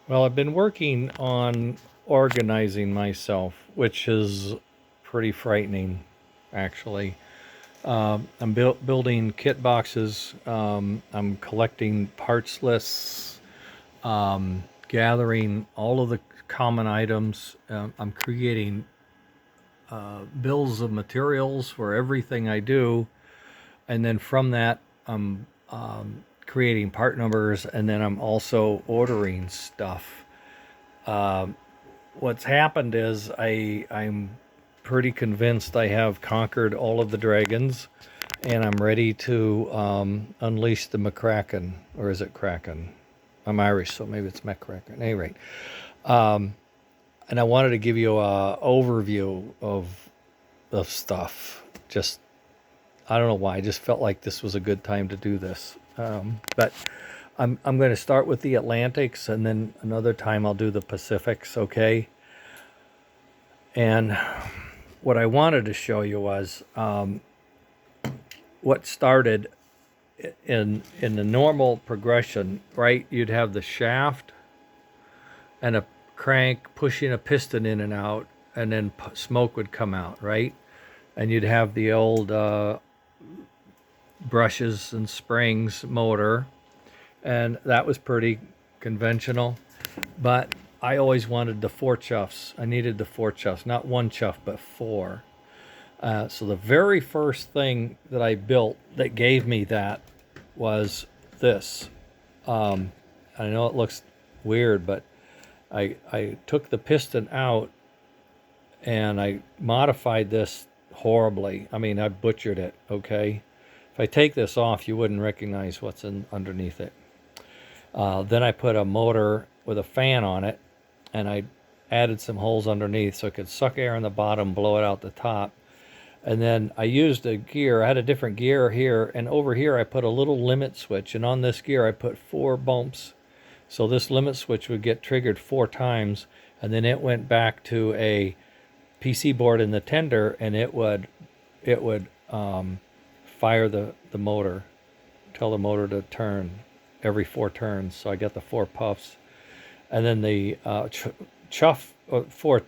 Well, I've been working on organizing myself, which is pretty frightening, actually. I'm building kit boxes. I'm collecting parts lists, gathering all of the common items. I'm creating bills of materials for everything I do. And then from that, I'm creating part numbers, and then I'm also ordering stuff. What's happened is I'm pretty convinced I have conquered all of the dragons, and I'm ready to unleash the McCracken, or is it Kraken? I'm Irish, so maybe it's McCracken. At any rate, and I wanted to give you a overview of stuff. Just I don't know why. I just felt like this was a good time to do this. But I'm going to start with the Atlantics, and then another time I'll do the Pacifics. Okay. And what I wanted to show you was what started in the normal progression. Right, you'd have the shaft and a crank pushing a piston in and out, and then smoke would come out. Right, and you'd have the old brushes and springs motor, and that was pretty conventional. But I always wanted the four chuffs. I needed the four chuffs, not one chuff, but four. So the very first thing that I built that gave me that was this. I know it looks weird, but I took the piston out and I modified this horribly. I mean, I butchered it, okay? If I take this off, you wouldn't recognize what's underneath it. Then I put a motor with a fan on it, and I added some holes underneath so it could suck air in the bottom, blow it out the top. And then I used a gear. I had a different gear here, and over here I put a little limit switch, and on this gear I put 4 bumps. So this limit switch would get triggered 4 times, and then it went back to a PC board in the tender, and it would fire the motor, tell the motor to turn every 4 turns. So I got the 4 puffs, and then the chuff, 4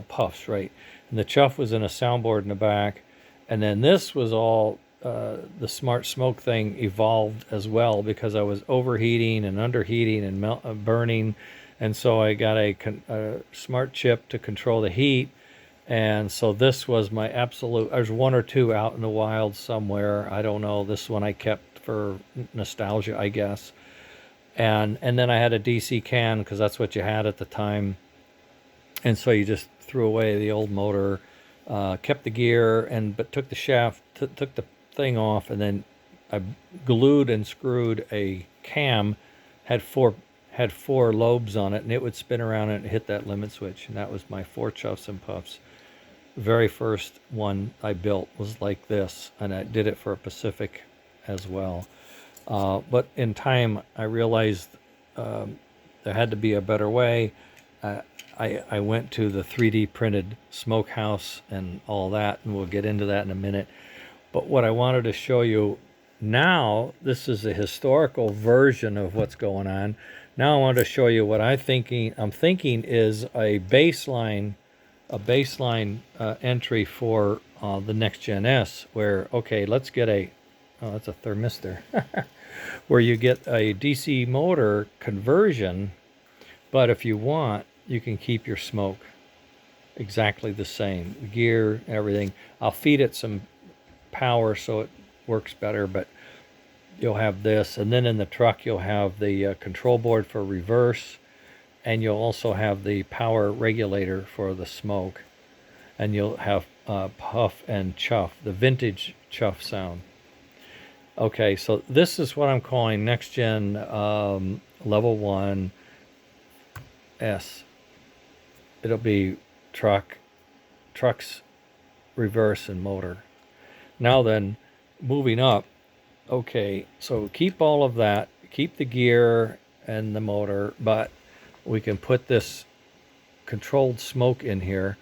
puffs, right? And the chuff was in a soundboard in the back, and then this was all the smart smoke thing evolved as well, because I was overheating and underheating and burning, and so I got a smart chip to control the heat. And so this was my absolute. There's 1 or 2 out in the wild somewhere. I don't know. This one I kept for nostalgia, I guess. And then I had a DC can because that's what you had at the time. And so you just threw away the old motor, kept the gear, but took the shaft, took the thing off, and then I glued and screwed a cam, had four lobes on it, and it would spin around and hit that limit switch. And that was my 4 chuffs and puffs. The very first one I built was like this, and I did it for a Pacific as well. But in time, I realized there had to be a better way. I went to the 3D printed smokehouse and all that, and we'll get into that in a minute. But what I wanted to show you now, this is a historical version of what's going on. Now I want to show you what I'm thinking is a baseline entry for the next Gen S, where, okay, let's get that's a thermistor, where you get a DC motor conversion, but if you want, you can keep your smoke exactly the same, the gear, everything. I'll feed it some power so it works better, but you'll have this, and then in the truck you'll have the control board for reverse, and you'll also have the power regulator for the smoke, and you'll have puff and chuff, the vintage chuff sound. Okay, so this is what I'm calling next gen level 1 S. It'll be trucks, reverse, and motor. Now then, moving up. Okay, so keep all of that, keep the gear and the motor, but we can put this controlled smoke in here,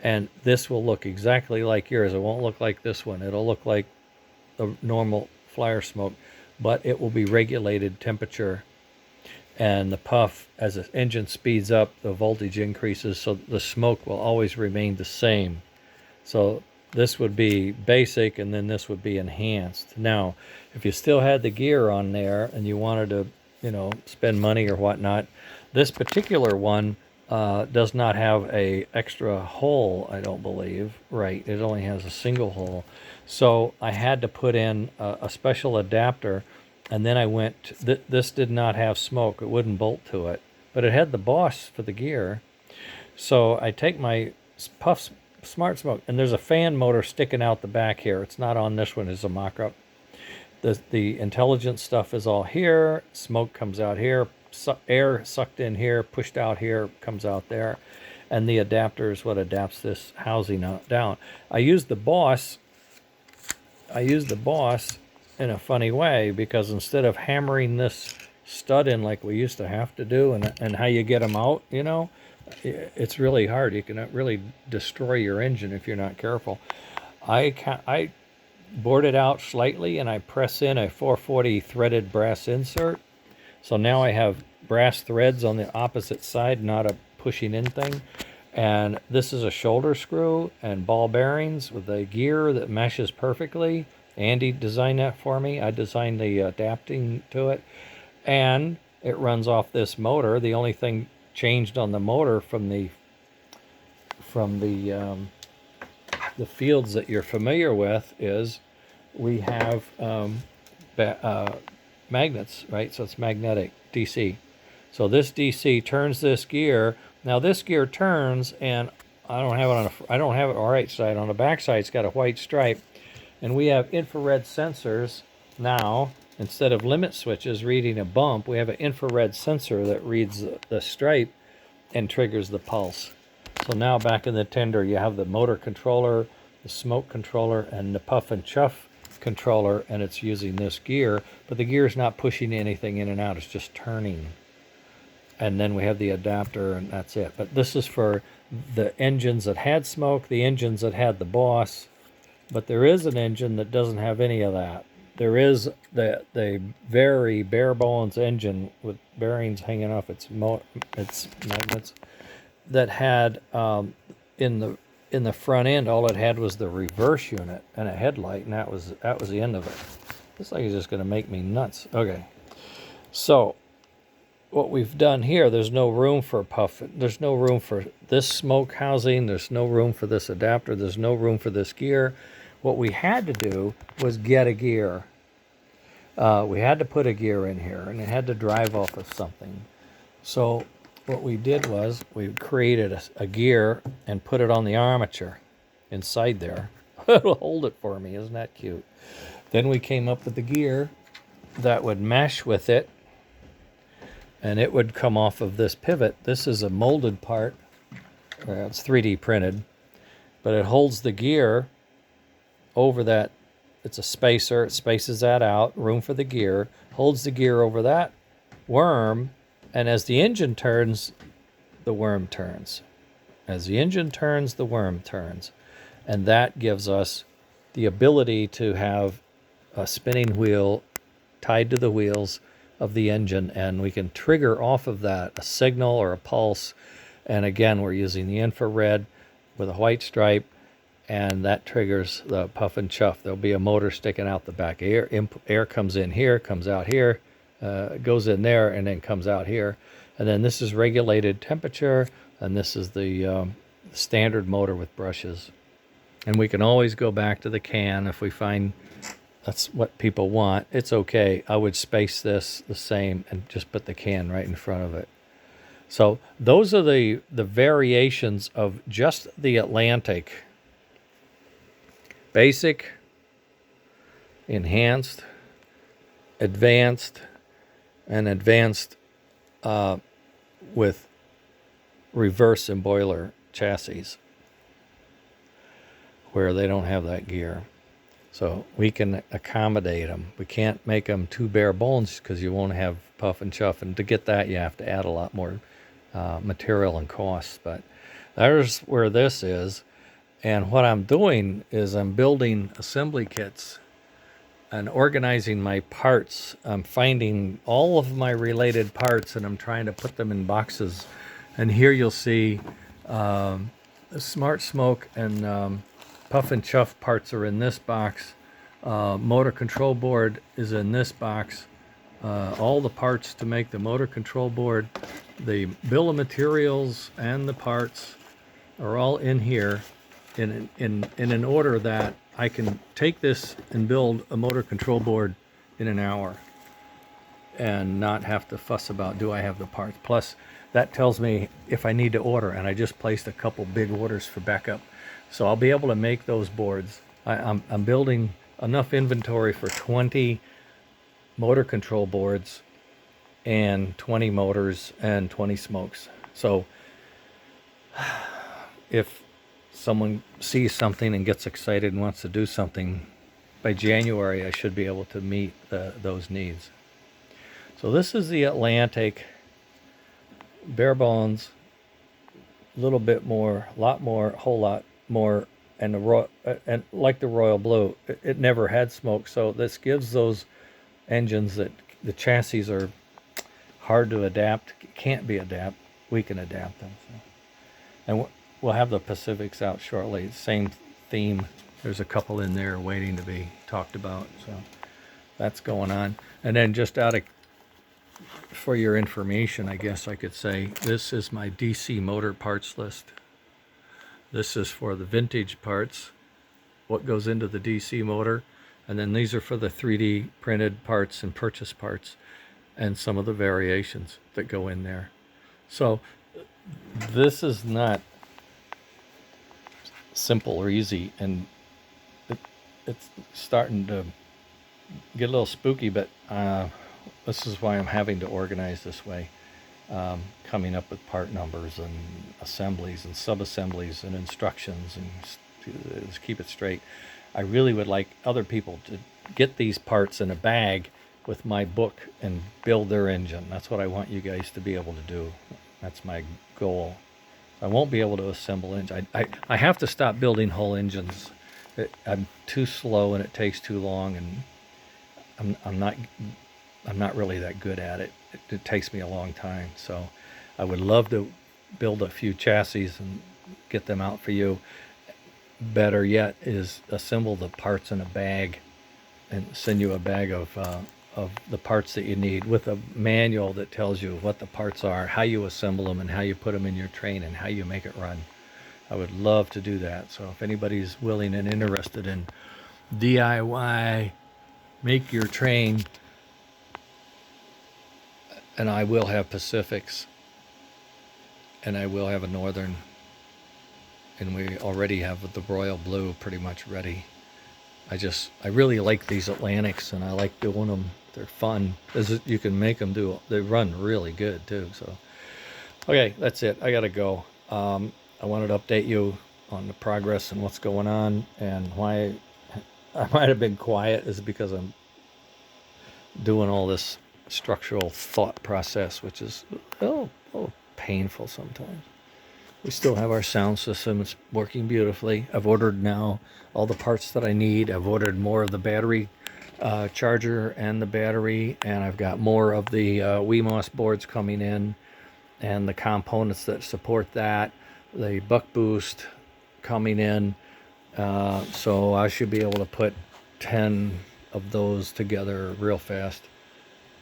and this will look exactly like yours. It won't look like this one. It'll look like the normal flyer smoke, but it will be regulated temperature. and the puff, as the engine speeds up, the voltage increases, so the smoke will always remain the same. So this would be basic, and then this would be enhanced. Now, if you still had the gear on there and you wanted to, spend money or whatnot, this particular one does not have a extra hole, I don't believe. Right, it only has a single hole. So I had to put in a special adapter, and then I went, this did not have smoke, it wouldn't bolt to it, but it had the Boss for the gear. So I take my Puff Smart Smoke, and there's a fan motor sticking out the back here. It's not on this one, it's a mock-up. The intelligence stuff is all here. Smoke comes out here. Air sucked in here, pushed out here, comes out there. And the adapter is what adapts this housing down. I use the Boss in a funny way, because instead of hammering this stud in like we used to have to do, and how you get them out, it's really hard. You can really destroy your engine if you're not careful. I board it out slightly, and I press in a 440 threaded brass insert. So now I have brass threads on the opposite side, not a pushing in thing. And this is a shoulder screw and ball bearings with a gear that meshes perfectly. Andy designed that for me. I designed the adapting to it. And it runs off this motor. The only thing changed on the motor from the fields that you're familiar with is we have magnets, right? So it's magnetic DC. So this DC turns this gear. Now this gear turns, and I don't have it on the right side. On the back side, it's got a white stripe, and we have infrared sensors now. Instead of limit switches reading a bump, we have an infrared sensor that reads the stripe and triggers the pulse. So now back in the tender, you have the motor controller, the smoke controller, and the puff and chuff controller, and it's using this gear, but the gear is not pushing anything in and out, it's just turning. And then we have the adapter, and that's it. But this is for the engines that had smoke, the engines that had the Boss, but there is an engine that doesn't have any of that. There is the very bare bones engine with bearings hanging off its magnets that had in the front end, all it had was the reverse unit and a headlight, and that was the end of it. This thing is just going to make me nuts. Okay, so what we've done here, there's no room for puff. There's no room for this smoke housing. There's no room for this adapter. There's no room for this gear. What we had to do was get a gear. We had to put a gear in here, and it had to drive off of something. So what we did was we created a gear and put it on the armature inside there. It'll hold it for me. Isn't that cute? Then we came up with the gear that would mesh with it, and it would come off of this pivot. This is a molded part. It's 3D printed, but it holds the gear over that. It's a spacer. It spaces that out, room for the gear, holds the gear over that worm, and as the engine turns, the worm turns. As the engine turns, the worm turns. And that gives us the ability to have a spinning wheel tied to the wheels of the engine, and we can trigger off of that a signal or a pulse. And again, we're using the infrared with a white stripe, and that triggers the puff and chuff. There'll be a motor sticking out the back. Air comes in here, comes out here, goes in there, and then comes out here. And then this is regulated temperature, and this is the standard motor with brushes. And we can always go back to the can if we find that's what people want. It's okay. I would space this the same and just put the can right in front of it. So those are the variations of just the Atlantic. Basic, enhanced, advanced, and advanced with reverse and boiler chassis where they don't have that gear. So we can accommodate them. We can't make them too bare bones because you won't have puff and chuff. And to get that, you have to add a lot more material and cost. But there's where this is. And what I'm doing is I'm building assembly kits. and organizing my parts. I'm finding all of my related parts and I'm trying to put them in boxes. And here you'll see Smart Smoke and Puff and Chuff parts are in this box. Motor control board is in this box. All the parts to make the motor control board, the bill of materials and the parts are all in here in an order that I can take this and build a motor control board in an hour and not have to fuss about, do I have the parts? Plus, that tells me if I need to order, and I just placed a couple big orders for backup. So I'll be able to make those boards. I'm building enough inventory for 20 motor control boards and 20 motors and 20 smokes. So if someone sees something and gets excited and wants to do something, by January I should be able to meet those needs. So this is the Atlantic, bare bones, a little bit more, a lot more, a whole lot more, and and like the Royal Blue, it never had smoke, so this gives those engines that the chassis are hard to adapt, can't be adapted. We can adapt them. So. And we'll have the Pacifics out shortly. Same theme. There's a couple in there waiting to be talked about. So that's going on. And then just for your information, I guess I could say, this is my DC motor parts list. This is for the vintage parts, what goes into the DC motor. And then these are for the 3D printed parts and purchase parts and some of the variations that go in there. So this is not simple or easy, and it's starting to get a little spooky, but this is why I'm having to organize this way, coming up with part numbers and assemblies and sub-assemblies and instructions and to keep it straight. I really would like other people to get these parts in a bag with my book and build their engine. That's what I want you guys to be able to do. That's my goal. I won't be able to assemble engines. I have to stop building whole engines. I'm too slow and it takes too long, and I'm not really that good at it. It takes me a long time. So I would love to build a few chassis and get them out for you. Better yet is assemble the parts in a bag and send you a bag of the parts that you need with a manual that tells you what the parts are, how you assemble them, and how you put them in your train and how you make it run. I would love to do that. So if anybody's willing and interested in DIY, make your train, and I will have Pacifics, and I will have a Northern, and we already have the Royal Blue pretty much ready. I really like these Atlantics, and I like doing them. They're fun. You can make them they run really good too. So, okay, that's it. I gotta go. I wanted to update you on the progress and what's going on, and why I might have been quiet is because I'm doing all this structural thought process, which is painful sometimes. We still have our sound system. It's working beautifully. I've ordered now all the parts that I need. I've ordered more of the battery charger and the battery, and I've got more of the WeMOS boards coming in and the components that support that, the buck boost coming in. So I should be able to put 10 of those together real fast.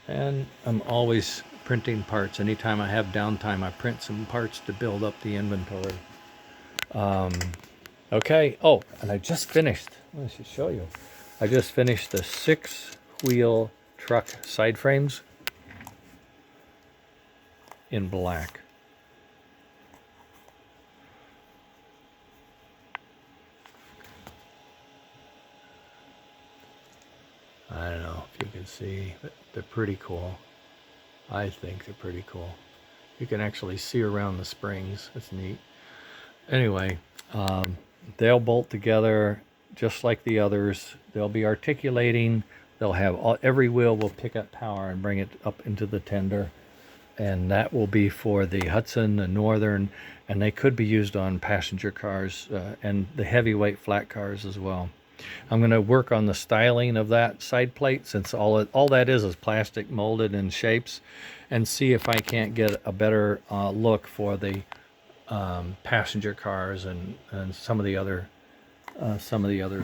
And I'm always printing parts. Anytime I have downtime, I print some parts to build up the inventory. Okay. Oh, and I just finished. I should show you. I just finished the 6-wheel truck side frames in black. I don't know if you can see, but they're pretty cool. I think they're pretty cool. You can actually see around the springs. It's neat. Anyway, they'll bolt together just like the others. They'll be articulating. They'll have every wheel will pick up power and bring it up into the tender. And that will be for the Hudson, the Northern, and they could be used on passenger cars and the heavyweight flat cars as well. I'm going to work on the styling of that side plate, since all that is plastic molded in shapes, and see if I can't get a better look for the passenger cars and some of the other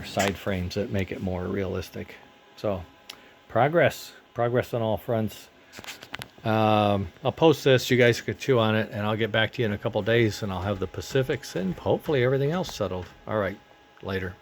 side frames that make it more realistic. So progress on all fronts. I'll post this, you guys could chew on it, and I'll get back to you in a couple days, and I'll have the Pacifics and hopefully everything else settled. All right, later.